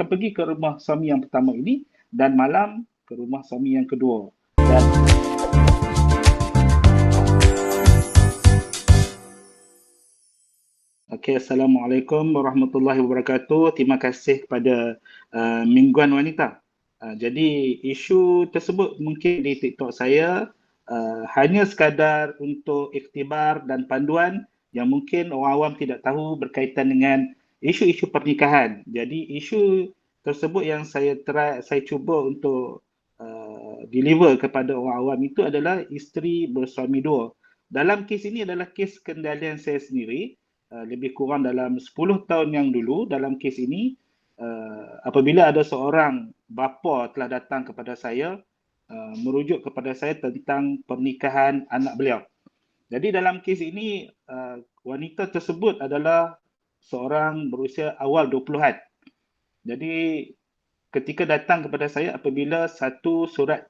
akan pergi ke rumah suami yang pertama ini dan malam ke rumah suami yang kedua. Dan Okey, Assalamualaikum warahmatullahi wabarakatuh. Terima kasih kepada Mingguan Wanita. Jadi isu tersebut mungkin di TikTok saya hanya sekadar untuk iktibar dan panduan yang mungkin orang awam tidak tahu berkaitan dengan isu-isu pernikahan. Jadi isu tersebut yang saya cuba untuk deliver kepada orang awam itu adalah isteri bersuami dua. Dalam kes ini adalah kes kendalian saya sendiri. Lebih kurang dalam 10 tahun yang dulu dalam kes ini, apabila ada seorang bapa telah datang kepada saya merujuk kepada saya tentang pernikahan anak beliau. Jadi dalam kes ini wanita tersebut adalah seorang berusia awal 20-an. Jadi ketika datang kepada saya apabila satu surat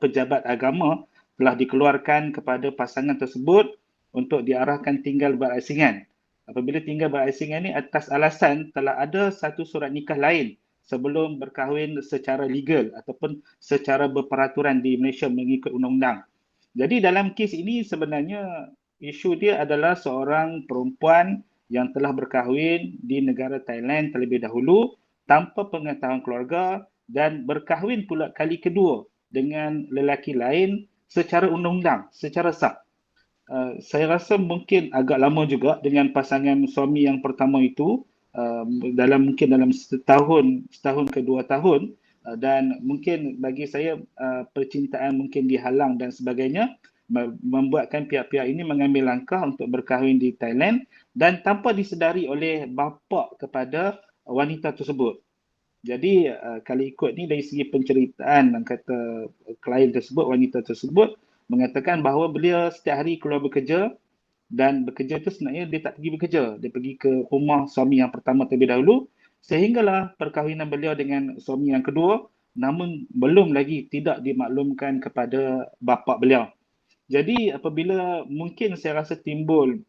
pejabat agama telah dikeluarkan kepada pasangan tersebut untuk diarahkan tinggal berasingan. Apabila tinggal berasingan ini atas alasan telah ada satu surat nikah lain sebelum berkahwin secara legal ataupun secara berperaturan di Malaysia mengikut undang-undang. Jadi dalam kes ini sebenarnya isu dia adalah seorang perempuan yang telah berkahwin di negara Thailand terlebih dahulu tanpa pengetahuan keluarga dan berkahwin pula kali kedua dengan lelaki lain secara undang-undang, secara sah. Saya rasa mungkin agak lama juga dengan pasangan suami yang pertama itu, dalam setahun ke 2 tahun, dan mungkin bagi saya percintaan mungkin dihalang dan sebagainya, membuatkan pihak-pihak ini mengambil langkah untuk berkahwin di Thailand dan tanpa disedari oleh bapa kepada wanita tersebut. Jadi kalau ikut ni dari segi penceritaan kata klien tersebut, wanita tersebut mengatakan bahawa beliau setiap hari keluar bekerja dan bekerja tu sebenarnya dia tak pergi bekerja. Dia pergi ke rumah suami yang pertama terlebih dahulu sehinggalah perkahwinan beliau dengan suami yang kedua namun belum lagi tidak dimaklumkan kepada bapa beliau. Jadi apabila mungkin saya rasa timbul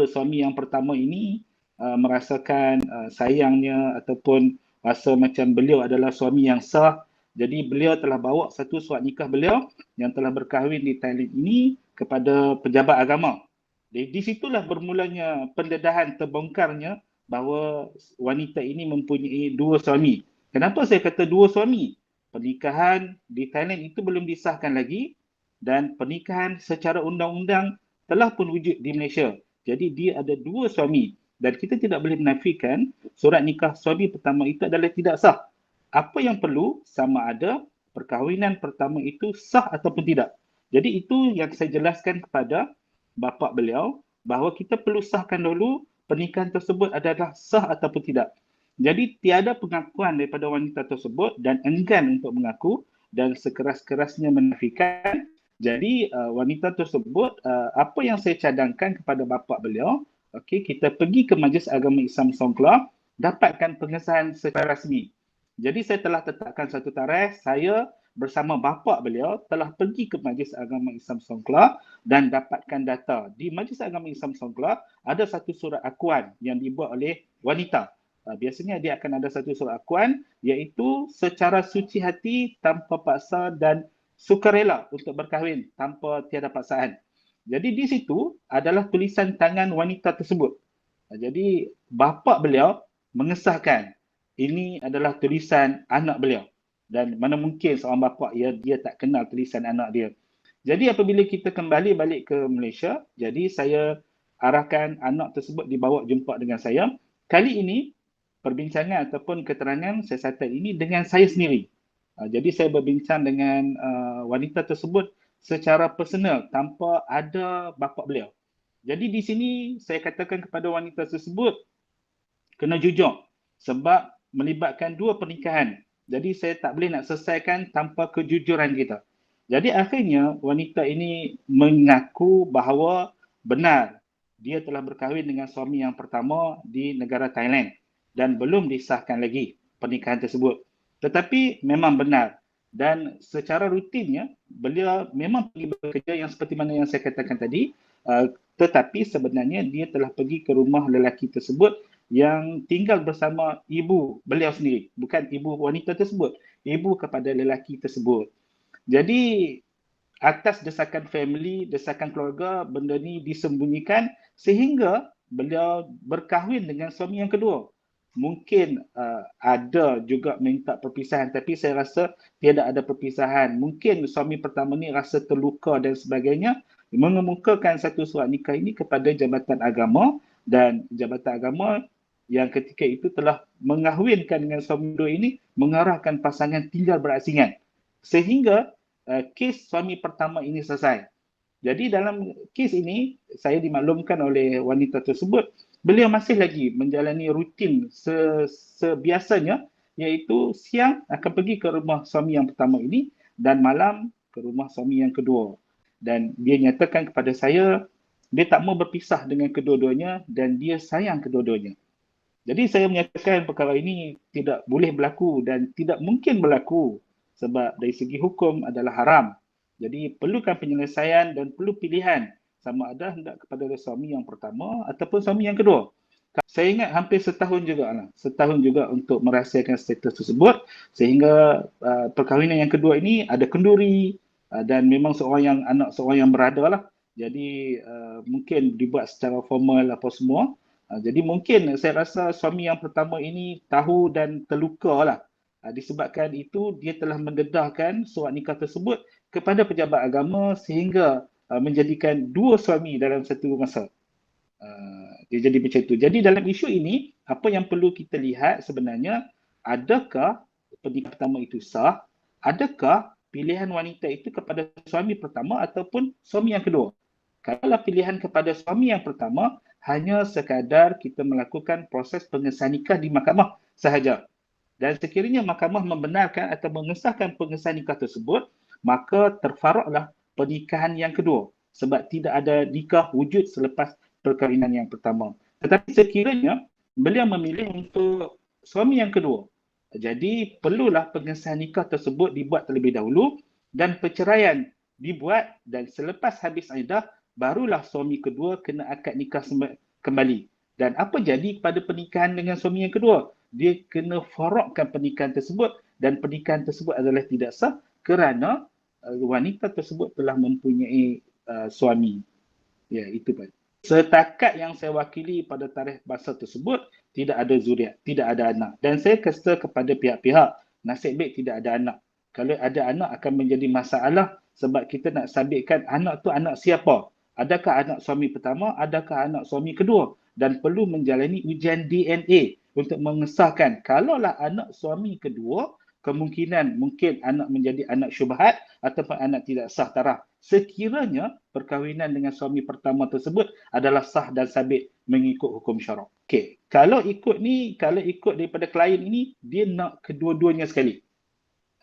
suami yang pertama ini merasakan sayangnya ataupun rasa macam beliau adalah suami yang sah. Jadi beliau telah bawa satu surat nikah beliau yang telah berkahwin di Thailand ini kepada pejabat agama. Di situlah bermulanya pendedahan terbongkarnya bahawa wanita ini mempunyai dua suami. Kenapa saya kata dua suami? Pernikahan di Thailand itu belum disahkan lagi dan pernikahan secara undang-undang telah pun wujud di Malaysia. Jadi dia ada dua suami dan kita tidak boleh menafikan surat nikah suami pertama itu adalah tidak sah. Apa yang perlu sama ada perkahwinan pertama itu sah ataupun tidak. Jadi itu yang saya jelaskan kepada bapa beliau bahawa kita perlu sahkan dulu pernikahan tersebut adalah sah ataupun tidak. Jadi tiada pengakuan daripada wanita tersebut dan enggan untuk mengaku dan sekeras-kerasnya menafikan. Jadi wanita tersebut apa yang saya cadangkan kepada bapa beliau, okey, kita pergi ke Majlis Agama Islam Songkla, dapatkan pengesahan secara rasmi. Jadi saya telah tetapkan satu tarikh, saya bersama bapa beliau telah pergi ke Majlis Agama Islam Songkla dan dapatkan data. Di Majlis Agama Islam Songkla ada satu surat akuan yang dibuat oleh wanita. Biasanya dia akan ada satu surat akuan iaitu secara suci hati tanpa paksa dan sukarela untuk berkahwin tanpa tiada paksaan. Jadi di situ adalah tulisan tangan wanita tersebut. Jadi bapa beliau mengesahkan ini adalah tulisan anak beliau dan mana mungkin seorang bapa dia tak kenal tulisan anak dia. Jadi apabila kita kembali balik ke Malaysia, jadi saya arahkan anak tersebut dibawa jumpa dengan saya. Kali ini perbincangan ataupun keterangan siasatan ini dengan saya sendiri. Jadi saya berbincang dengan wanita tersebut secara personal tanpa ada bapa beliau. Jadi di sini saya katakan kepada wanita tersebut kena jujur sebab melibatkan dua pernikahan. Jadi saya tak boleh nak selesaikan tanpa kejujuran kita. Jadi akhirnya wanita ini mengaku bahawa benar dia telah berkahwin dengan suami yang pertama di negara Thailand dan belum disahkan lagi pernikahan tersebut. Tetapi memang benar dan secara rutinnya beliau memang pergi bekerja yang seperti mana yang saya katakan tadi, tetapi sebenarnya dia telah pergi ke rumah lelaki tersebut yang tinggal bersama ibu beliau sendiri, bukan ibu wanita tersebut, ibu kepada lelaki tersebut. Jadi atas desakan family, desakan keluarga, benda ni disembunyikan sehingga beliau berkahwin dengan suami yang kedua. Mungkin ada juga minta perpisahan, tapi saya rasa tidak ada perpisahan. Mungkin suami pertama ni rasa terluka dan sebagainya, mengemukakan satu surat nikah ini kepada Jabatan Agama, dan Jabatan Agama yang ketika itu telah mengahwinkan dengan suami kedua ini mengarahkan pasangan tinggal berasingan. Sehingga kes suami pertama ini selesai. Jadi dalam kes ini, saya dimaklumkan oleh wanita tersebut, beliau masih lagi menjalani rutin sebiasanya, iaitu siang akan pergi ke rumah suami yang pertama ini dan malam ke rumah suami yang kedua. Dan dia nyatakan kepada saya, dia tak mau berpisah dengan kedua-duanya dan dia sayang kedua-duanya. Jadi saya menyatakan perkara ini tidak boleh berlaku dan tidak mungkin berlaku sebab dari segi hukum adalah haram. Jadi perlukan penyelesaian dan perlu pilihan sama ada hendak kepada suami yang pertama ataupun suami yang kedua. Saya ingat hampir setahun juga untuk merahsiakan status tersebut sehingga perkahwinan yang kedua ini ada kenduri dan memang anak seorang yang berada lah. Jadi mungkin dibuat secara formal apa semua. Jadi mungkin saya rasa suami yang pertama ini tahu dan terluka lah. Disebabkan itu dia telah mendedahkan surat nikah tersebut kepada pejabat agama sehingga menjadikan dua suami dalam satu masa. Dia jadi macam itu. Jadi dalam isu ini, apa yang perlu kita lihat sebenarnya, adakah pernikahan pertama itu sah? Adakah pilihan wanita itu kepada suami pertama ataupun suami yang kedua? Kalau pilihan kepada suami yang pertama, hanya sekadar kita melakukan proses pengesahan nikah di mahkamah sahaja. Dan sekiranya mahkamah membenarkan atau mengesahkan pengesahan nikah tersebut, maka terfaraklah pernikahan yang kedua. Sebab tidak ada nikah wujud selepas perkahwinan yang pertama. Tetapi sekiranya beliau memilih untuk suami yang kedua, jadi perlulah pengesahan nikah tersebut dibuat terlebih dahulu dan perceraian dibuat, dan selepas habis iddah barulah suami kedua kena akad nikah kembali. Dan apa jadi pada pernikahan dengan suami yang kedua? Dia kena farakkan pernikahan tersebut dan pernikahan tersebut adalah tidak sah kerana wanita tersebut telah mempunyai suami. Ya, itu Pak. Setakat yang saya wakili pada tarikh masa tersebut, tidak ada zuriat, tidak ada anak. Dan saya kata kepada pihak-pihak, nasib baik tidak ada anak. Kalau ada anak akan menjadi masalah sebab kita nak sabitkan anak tu anak siapa. Adakah anak suami pertama, adakah anak suami kedua, dan perlu menjalani ujian DNA untuk mengesahkan kalaulah anak suami kedua, kemungkinan mungkin anak menjadi anak syubhat ataupun anak tidak sah taraf. Sekiranya perkahwinan dengan suami pertama tersebut adalah sah dan sabit mengikut hukum syarak. Okey, kalau ikut daripada klien ini, dia nak kedua-duanya sekali.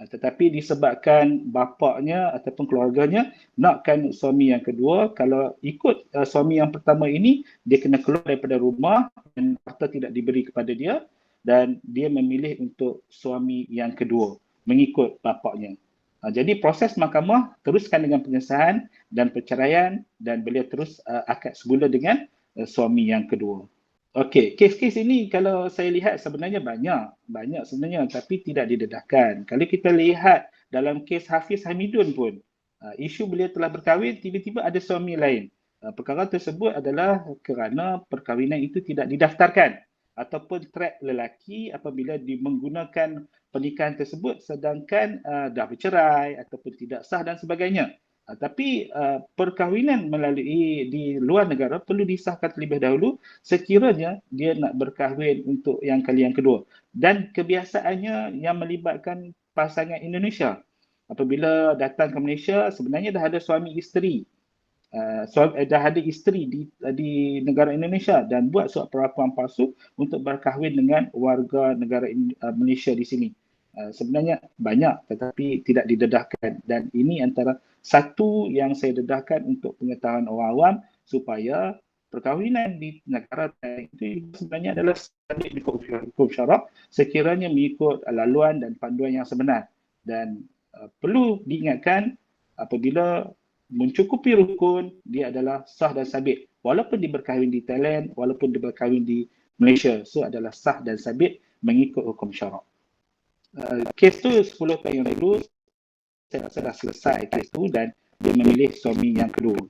Tetapi disebabkan bapaknya ataupun keluarganya nakkan suami yang kedua, kalau ikut suami yang pertama ini, dia kena keluar daripada rumah dan harta tidak diberi kepada dia, dan dia memilih untuk suami yang kedua mengikut bapaknya. Jadi proses mahkamah teruskan dengan pengesahan dan perceraian, dan beliau terus akad semula dengan suami yang kedua. Okey, kes-kes ini kalau saya lihat sebenarnya banyak sebenarnya, tapi tidak didedahkan. Kalau kita lihat dalam kes Hafiz Hamidun pun, isu beliau telah berkahwin, tiba-tiba ada suami lain. Perkara tersebut adalah kerana perkahwinan itu tidak didaftarkan ataupun track lelaki apabila menggunakan pernikahan tersebut sedangkan dah bercerai ataupun tidak sah dan sebagainya. Tapi perkahwinan melalui di luar negara perlu disahkan terlebih dahulu sekiranya dia nak berkahwin untuk yang kali yang kedua. Dan kebiasaannya yang melibatkan pasangan Indonesia. Apabila datang ke Malaysia, sebenarnya dah ada suami isteri. Dah ada isteri di negara Indonesia dan buat surat pengakuan palsu untuk berkahwin dengan warga negara Malaysia di sini. Sebenarnya banyak tetapi tidak didedahkan, dan ini antara satu yang saya dedahkan untuk pengetahuan orang awam supaya perkahwinan di negara itu sebenarnya adalah mengikut hukum syarak sekiranya mengikut laluan dan panduan yang sebenar. Dan perlu diingatkan apabila mencukupi rukun, dia adalah sah dan sabit. Walaupun dia berkahwin di Thailand, walaupun dia berkahwin di Malaysia. So adalah sah dan sabit mengikut hukum syarak. Kes tu 10 tahun yang lalu saya rasa dah selesai kes tu dan dia memilih suami yang kedua.